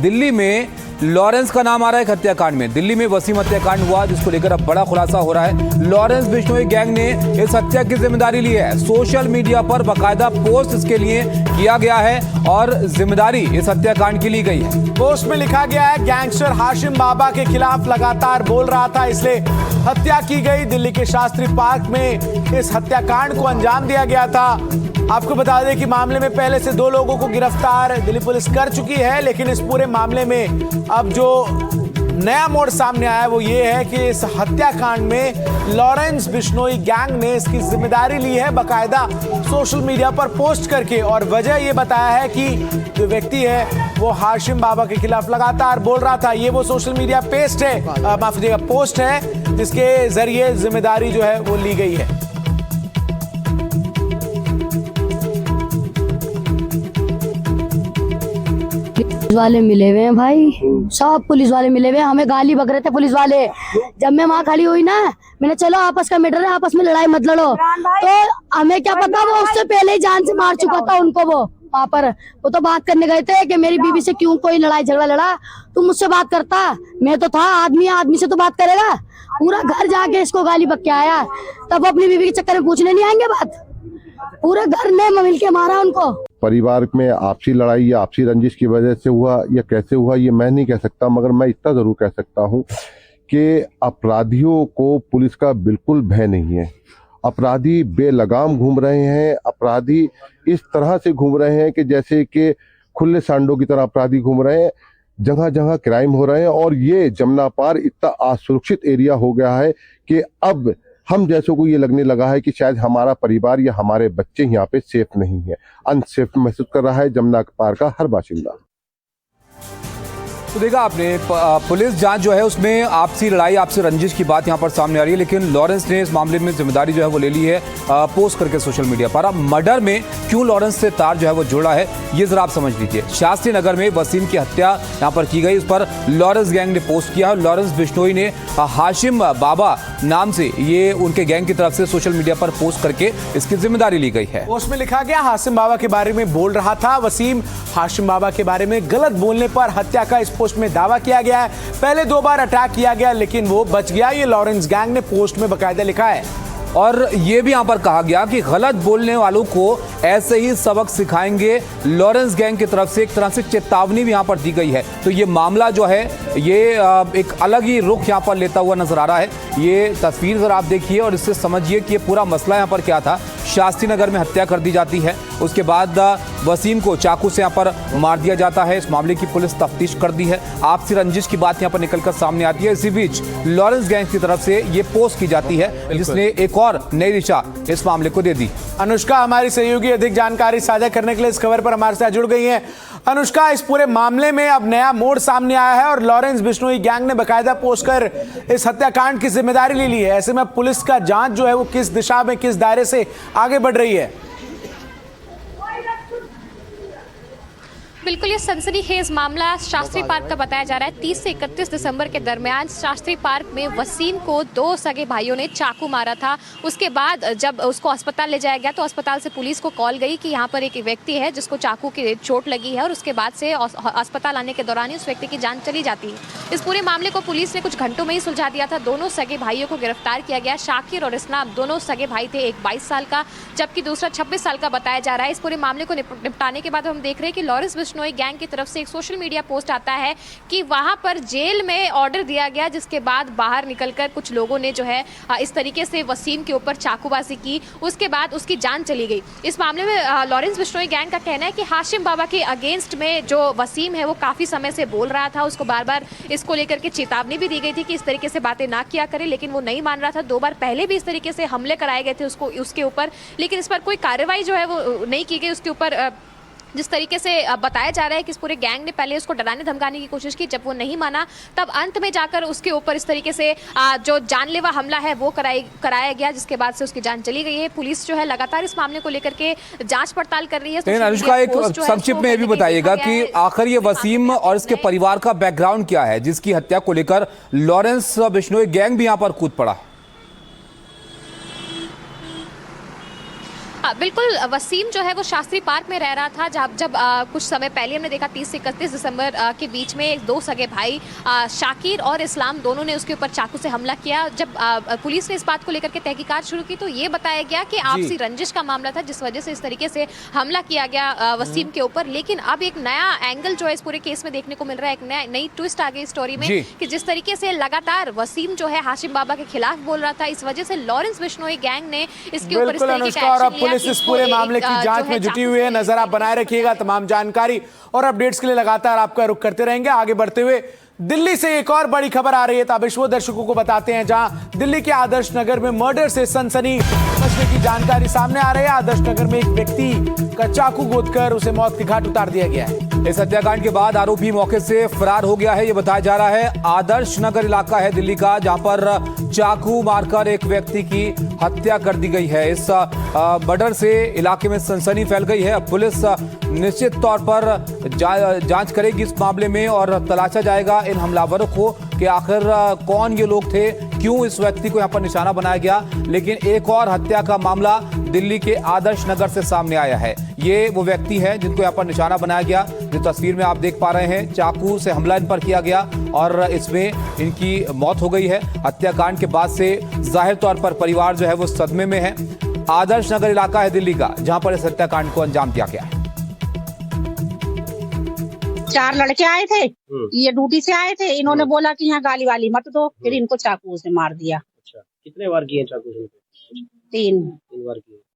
दिल्ली में लॉरेंस का नाम आ रहा है हत्याकांड में। दिल्ली में वसीम हत्याकांड हुआ जिसको लेकर अब बड़ा खुलासा हो रहा है। लॉरेंस बिश्नोई गैंग ने इस हत्या की जिम्मेदारी ली है। सोशल मीडिया पर बाकायदा पोस्ट इसके लिए किया गया है और जिम्मेदारी इस हत्याकांड की ली गई है। पोस्ट में लिखा गया है, गैंगस्टर हाशिम बाबा के खिलाफ लगातार बोल रहा था, इसलिए हत्या की गई। दिल्ली के शास्त्री पार्क में इस हत्याकांड को अंजाम दिया गया था। आपको बता दें कि मामले में पहले से 2 लोगों को गिरफ्तार दिल्ली पुलिस कर चुकी है, लेकिन इस पूरे मामले में अब जो नया मोड़ सामने आया वो ये है कि इस हत्याकांड में लॉरेंस बिश्नोई गैंग ने इसकी जिम्मेदारी ली है, बाकायदा सोशल मीडिया पर पोस्ट करके। और वजह ये बताया है कि जो व्यक्ति है वो हाशिम बाबा के खिलाफ लगातार बोल रहा था। ये वो सोशल मीडिया पोस्ट है जिसके जरिए जिम्मेदारी जो है वो ली गई है। वाले मिले हुए हैं भाई, सब पुलिस वाले मिले हुए हैं। हमें गाली बक रहे थे पुलिस वाले। जब मैं वहाँ खड़ी हुई ना, मैंने चलो आपस का मैटर है, आपस में लड़ाई मत लड़ो। तो हमें क्या पता, वो उससे पहले ही जान से मार चुका था उनको। वो वहाँ पर वो तो बात करने गए थे कि मेरी बीवी से क्यों कोई लड़ाई झगड़ा लड़ा, तुम मुझसे बात करता। मैं तो था आदमी, आदमी से तो बात करेगा। पूरा घर जाके इसको गाली बक के आया, तब अपनी बीवी के चक्कर में पूछने नहीं आएंगे बात। पूरे घर ने मिल के मारा उनको। परिवार में आपसी लड़ाई या आपसी रंजिश की वजह से हुआ या कैसे हुआ ये मैं नहीं कह सकता, मगर मैं इतना जरूर कह सकता हूँ कि अपराधियों को पुलिस का बिल्कुल भय नहीं है। अपराधी बेलगाम घूम रहे हैं, अपराधी इस तरह से घूम रहे हैं कि जैसे कि खुले सांडों की तरह अपराधी घूम रहे हैं। जगह जगह क्राइम हो रहे हैं और ये जमुना पार इतना असुरक्षित एरिया हो गया है कि अब हम जैसों को ये लगने लगा है कि शायद हमारा परिवार या हमारे बच्चे यहाँ पे सेफ नहीं है। अनसेफ महसूस कर रहा है जमुना पार का हर बाशिंदा। तो देखा आपने, पुलिस जांच जो है उसमें आपसी लड़ाई, आपसी रंजिश की बात यहां पर सामने आ रही है, लेकिन लॉरेंस ने इस मामले में जिम्मेदारी जो है वो ले ली है पोस्ट करके सोशल मीडिया पर। अब मर्डर में क्यों लॉरेंस से तार जो है वो जुड़ा है ये जरा आप समझ लीजिए। शास्त्री नगर में वसीम की हत्या यहां पर की गई, इस पर लॉरेंस गैंग ने पोस्ट किया। लॉरेंस बिश्नोई ने हाशिम बाबा नाम से ये उनके गैंग की तरफ से सोशल मीडिया पर पोस्ट करके इसकी जिम्मेदारी ली गई है। पोस्ट में लिखा गया, हाशिम बाबा के बारे में बोल रहा था वसीम। हाशिम बाबा के बारे में गलत बोलने पर हत्या का इस पोस्ट में दावा किया गया है। पहले 2 बार अटैक किया गया लेकिन वो बच गया, ये लॉरेंस गैंग ने पोस्ट में बकायदा लिखा है। और ये भी यहां पर कहा गया कि गलत बोलने वालों को ऐसे ही सबक सिखाएंगे। लॉरेंस गैंग की तरफ से एक तरह से चेतावनी भी यहां पर दी गई है। तो ये मामला जो है ये एक अलग ही रुख यहां पर लेता हुआ नजर आ रहा है। ये तस्वीर जरा आप देखिए और इससे समझिए कि ये पूरा मसला यहां पर क्या था। शास्त्री नगर में हत्या कर दी जाती है, उसके बाद वसीम को चाकू से यहाँ पर मार दिया जाता है। इस मामले की पुलिस तफ्तीश कर दी है। आपसी रंजिश की बात यहाँ पर निकलकर सामने आती है। इसी बीच लॉरेंस गैंग की तरफ से ये पोस्ट की जाती है जिसने एक और नई दिशा इस मामले को दे दी। अनुष्का हमारी सहयोगी अधिक जानकारी साझा करने के लिए इस खबर पर हमारे साथ जुड़ गई हैं। अनुष्का, इस पूरे मामले में अब नया मोड़ सामने आया है और लॉरेंस बिश्नोई गैंग ने बकायदा पोस्ट कर इस हत्याकांड की जिम्मेदारी ले ली है। ऐसे में पुलिस का जांच जो है वो किस दिशा में, किस दायरे से आगे बढ़ रही है? बिल्कुल, ये सनसनीखेज मामला शास्त्री पार्क का बताया जा रहा है। 30 से 31 दिसंबर के दरमियान शास्त्री पार्क में वसीम को 2 सगे भाइयों ने चाकू मारा था। उसके बाद जब उसको अस्पताल ले जाया गया तो अस्पताल से पुलिस को कॉल गई कि यहाँ पर एक व्यक्ति है जिसको चाकू की चोट लगी है, और उसके बाद से अस्पताल आने के दौरान ही उस व्यक्ति की जान चली जाती है। इस पूरे मामले को पुलिस ने कुछ घंटों में ही सुलझा दिया था। दोनों सगे भाइयों को गिरफ्तार किया गया। शाकिर और इस्लाम दोनों सगे भाई थे, एक 22 साल का जबकि दूसरा 26 साल का बताया जा रहा है। इस पूरे मामले को निपटाने के बाद हम देख रहे हैं कि लॉरेंस बिश्नोई गैंग की तरफ से एक सोशल मीडिया पोस्ट आता है कि वहां पर जेल में ऑर्डर दिया गया, जिसके बाद बाहर निकलकर कुछ लोगों ने जो है इस तरीके से वसीम के ऊपर चाकूबाजी की, उसके बाद उसकी जान चली गई। इस मामले में लॉरेंस बिश्नोई गैंग का कहना है कि हाशिम बाबा के अगेंस्ट में जो वसीम है वो काफी समय से बोल रहा था। उसको बार बार इसको लेकर के चेतावनी भी दी गई थी कि इस तरीके से बातें ना किया करे, लेकिन वो नहीं मान रहा था। 2 बार पहले भी इस तरीके से हमले कराए गए थे उसके ऊपर, लेकिन इस पर कोई कार्रवाई जो है वो नहीं की गई उसके ऊपर। जिस तरीके से बताया जा रहा है कि इस पूरे गैंग ने पहले उसको डराने धमकाने की कोशिश की, जब वो नहीं माना तब अंत में जाकर उसके ऊपर इस तरीके से जो जानलेवा हमला है वो कराया गया, जिसके बाद से उसकी जान चली गई है। पुलिस जो है लगातार इस मामले को लेकर के जांच पड़ताल कर रही है। अनुष्का, एक संक्षिप्त में ये भी बताइएगा कि आखिर ये वसीम और इसके परिवार का बैकग्राउंड क्या है जिसकी हत्या को लेकर लॉरेंस बिश्नोई गैंग भी यहाँ पर कूद पड़ा? बिल्कुल वसीम जो है वो शास्त्री पार्क में रह रहा था जब कुछ समय पहले हमने देखा 30 से 31 दिसंबर के बीच में दो सगे भाई शाकिर और इस्लाम दोनों ने उसके ऊपर चाकू से हमला किया। जब पुलिस ने इस बात को लेकर के तहकीकात शुरू की तो ये बताया गया कि आपसी रंजिश का मामला था जिस वजह से इस तरीके से हमला किया गया वसीम के ऊपर। लेकिन अब एक नया एंगल जो है इस पूरे केस में देखने को मिल रहा है, एक नई ट्विस्ट आ गई स्टोरी में कि जिस तरीके से लगातार वसीम जो है हाशिम बाबा के खिलाफ बोल रहा था, इस वजह से लॉरेंस बिश्नोई गैंग ने इसके ऊपर इस तरीके का और अब एक्शन लिया पुलिस कि इस पूरे इसको मामले की जांच में जुटी हुई है। नजर आप बनाए रखिएगा। तमाम जानकारी और अपडेट्स के लिए लगातार आपका रुख करते रहेंगे। आगे बढ़ते हुए दिल्ली से एक और बड़ी खबर आ रही है, ताबिश वो दर्शकों को बताते हैं जहां दिल्ली के आदर्श नगर में मर्डर से सनसनी मचने की जानकारी सामने आ रही है। आदर्श नगर में एक व्यक्ति का चाकू गोदकर उसे मौत के घाट उतार दिया गया है। इस हत्याकांड के बाद आरोपी मौके से फरार हो गया है। यह बताया जा रहा है आदर्श नगर इलाका है दिल्ली का, जहां पर चाकू मारकर एक व्यक्ति की हत्या कर दी गई है। इस मर्डर से इलाके में सनसनी फैल गई है। अब पुलिस निश्चित तौर पर जांच करेगी इस मामले में और तलाशा जाएगा इन हमलावरों को कि आखिर कौन ये लोग थे, क्यों इस व्यक्ति को यहाँ पर निशाना बनाया गया। लेकिन एक और हत्या का मामला दिल्ली के आदर्श नगर से सामने आया है। ये वो व्यक्ति है जिनको यहाँ पर निशाना बनाया गया, जो तस्वीर में आप देख पा रहे हैं। चाकू से हमला इन पर किया गया और इसमें इनकी मौत हो गई है। हत्याकांड के बाद से जाहिर तौर पर परिवार जो है वो सदमे में है। आदर्श नगर इलाका है दिल्ली का, जहां पर इस हत्याकांड को अंजाम दिया गया है। 4 लड़के आए थे, ये ड्यूटी से आए थे। इन्होंने बोला कि यहाँ गाली वाली मत दो, फिर इनको चाकू से मार दिया। अच्छा, कितने बार किए चाकू से? 3 बार किए।